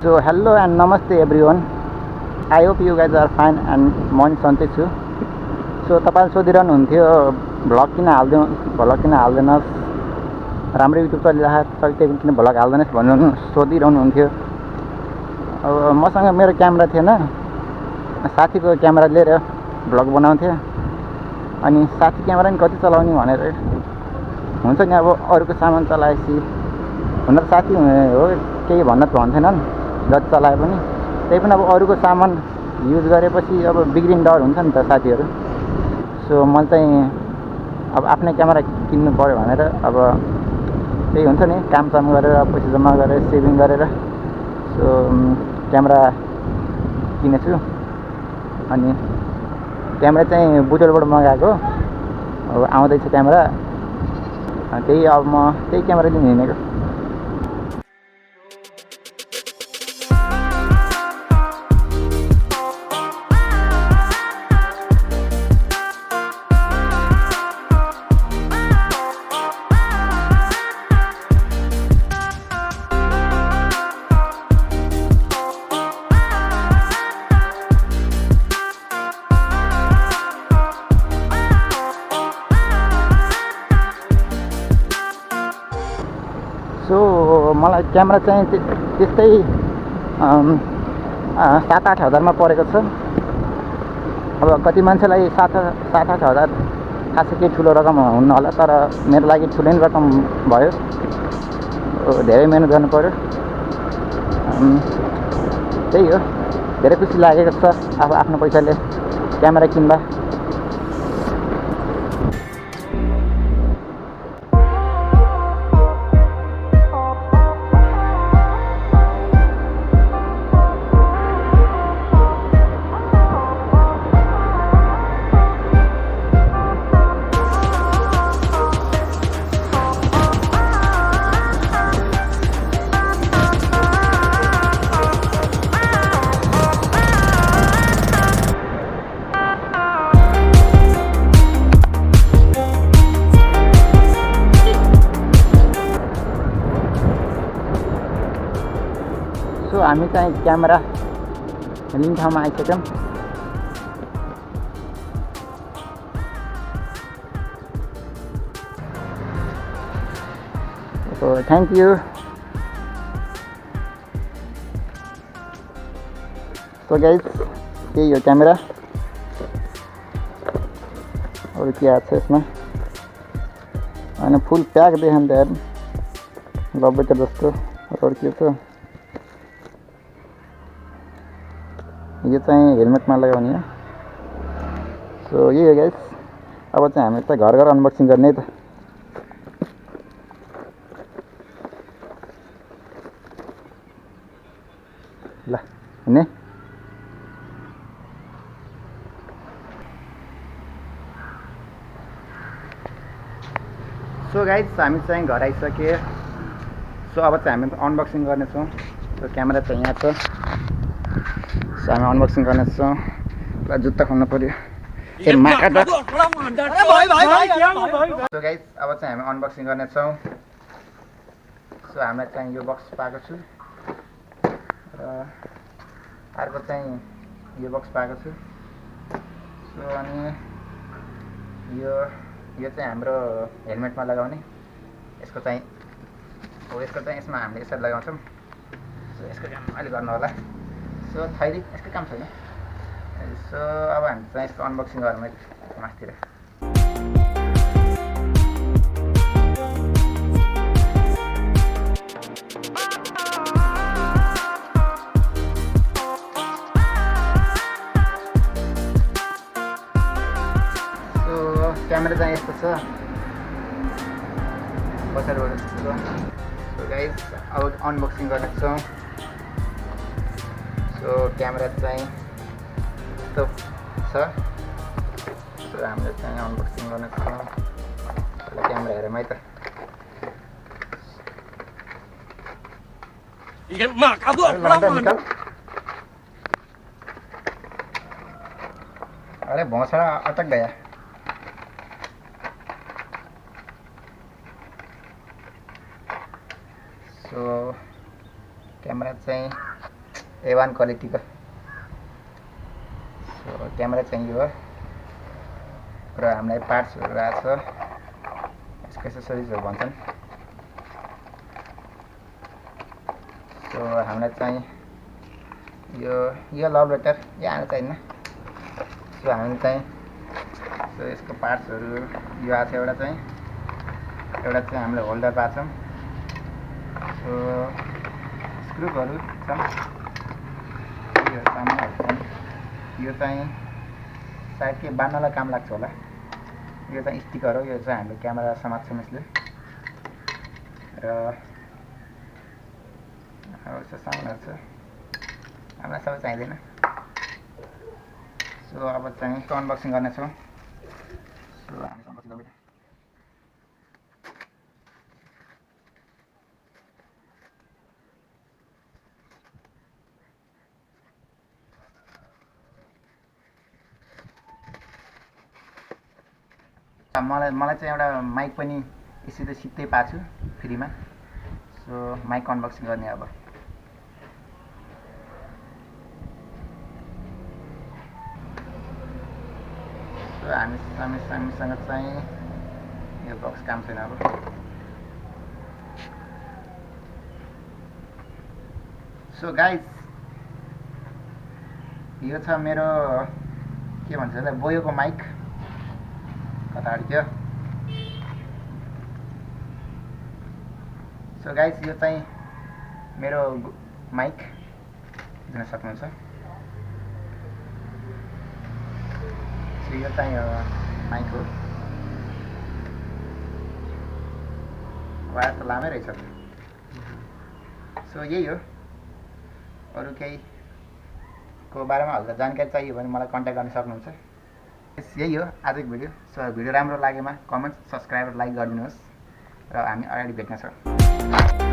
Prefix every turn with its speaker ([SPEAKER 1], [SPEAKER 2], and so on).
[SPEAKER 1] So hello and namaste everyone. I hope you guys are fine and म पनि सन्चै छु. सो तपाईले सोधिरहनु हुन्थ्यो भ्लग किन हाल्दैनस् राम्रो युट्युब चलिरहेको छ किन भ्लग हाल्दैनस् भन्नु सोधिरहनु हुन्थ्यो. अब मसँग मेरो क्यामेरा थिएन, साथीको क्यामेरा लिएर भ्लग बनाउँथेँ. अनि साथी क्यामेरा नि कति चलाउने भनेर हुन्छ नि, अब अरूको सामान चलाएपछि हुन त साथी हो केही भन्दैनन् जति चलाए पनि. त्यही पनि अब अरूको सामान युज गरेपछि अब बिग्रिने डर हुन्छ नि त साथीहरू. सो मैले चाहिँ अब आफ्नै क्यामेरा किन्नु पर्यो भनेर अब त्यही हुन्छ नि, कामसाम गरेर पैसा जम्मा गरेर सेभिङ गरेर सो क्यामेरा किनेछु. अनि क्यामेरा चाहिँ बुटोलबाट मगाएको. अब आउँदैछ क्यामेरा, त्यही अब म त्यही क्यामेरा लिन हिँडेको. सो मलाई क्यामेरा चाहिँ त्यस्तै 7-8 हजारमा परेको छ. अब कति मान्छेलाई 7-8 हजार खासै केही ठुलो रकम हुन्न होला, तर मेरो लागि ठुलै रकम भयो. धेरै मेहनत गर्नु पर्यो. त्यही हो, धेरै खुसी लागेको छ अब आफ्नो पैसाले क्यामेरा किन्दा. सो हामी चाहिँ क्यामेरा लिने ठाउँमा आइसक्यौँ. So thank you. So guys यही हो क्यामेरा. अरू के आएको छ यसमा? अनि फुल प्याक देखाउँ त यार, लब्बेको जस्तो. अरू के छ? यो चाहिँ हेलमेटमा लगाउने हो. सो यही हो गाइस. अब चाहिँ हामी त घर अनबक्सिङ गर्ने है त. ल हुने. सो गाइस हामी चाहिँ घर आइसक्यो. सो अब चाहिँ हामी अनबक्सिङ गर्नेछौँ. सो क्यामेरा चाहिँ यहाँ छ. सो हामी अनबक्सिङ गर्नेछौँ. जुत्ता खोल्नु पर्यो. सो गाइस अब चाहिँ हामी अनबक्सिङ गर्नेछौँ. सो हामीलाई चाहिँ यो बक्स पाएको छु र अर्को चाहिँ यो बक्स पाएको छु. सो अनि यो चाहिँ हाम्रो हेलमेटमा लगाउने. यसको चाहिँ यसमा हामीले यसरी लगाउँछौँ. सो यसको काम अहिले गर्नु होला. सो थैली यसको काम छैन. सो अब हामी चाहिँ यसको अनबक्सिङ गरौँ है मासतिर. सो क्यामेरा चाहिँ यस्तो छ पछाडिबाट. सो गाइस अब अनबक्सिङ गर्नेछौँ. सो क्यामेरा चाहिँ यस्तो छ. सो हामीले चाहिँ अनबक्सिङ गर्नेछौँ. क्यामेरा हेरौँ है त. अरे भौँसडा अटक गया. सो क्यामेरा चाहिँ A1 क्वालिटीको। सो क्यामेरा चाहिँ यो हो र हामीलाई पार्ट्सहरू रहेछ, यसको एसेसरिजहरू भन्छन्। सो हामीलाई चाहिँ यो लभ लेटर यहाँ चाहिन्न। सो हामीले चाहिँ यसको पार्ट्सहरू यो आएको छ। एउटा चाहिँ हामीले होल्डर पाएको छौँ। सो स्क्रुपहरू छन्, यो सामानहरू छन्। यो चाहिँ सायद के बान्नलाई काम लाग्छ होला। यो चाहिँ स्टिकर हो, यो चाहिँ हामीले क्यामेरा समात्छौँ यसले। र यस्तो सामानहरू छ, हामीलाई सबै चाहिँदैन। सो अब चाहिँ यसको अनबक्सिङ गर्नेछौँ। सो हामी अनबक्सिङ गर्छौँ। मलाई चाहिँ एउटा माइक पनि सिधै पाएको छु फ्रीमा। सो माइक अनबक्सिङ गर्ने अब। सो हामीसँग चाहिँ यो बक्स काम छैन अब। सो गाइज यो छ मेरो के भन्छ यसलाई बोयोको माइक। कता अड्क्यो। सो गाइज यो चाहिँ मेरो माइक देख्न सक्नुहुन्छ। सो यो चाहिँ माइक हो। वायर त लामै रहेछ। सो यही हो, अरू केहीको बारेमा हल्का जानकारी चाहियो भने मलाई कन्ट्याक्ट गर्न सक्नुहुन्छ। यही हो आजको भिडियो। सो भिडियो राम्रो लागेमा कमेन्ट, सब्सक्राइब र लाइक गरिदिनुहोस् र हामी अगाडि भेट्नेछौँ।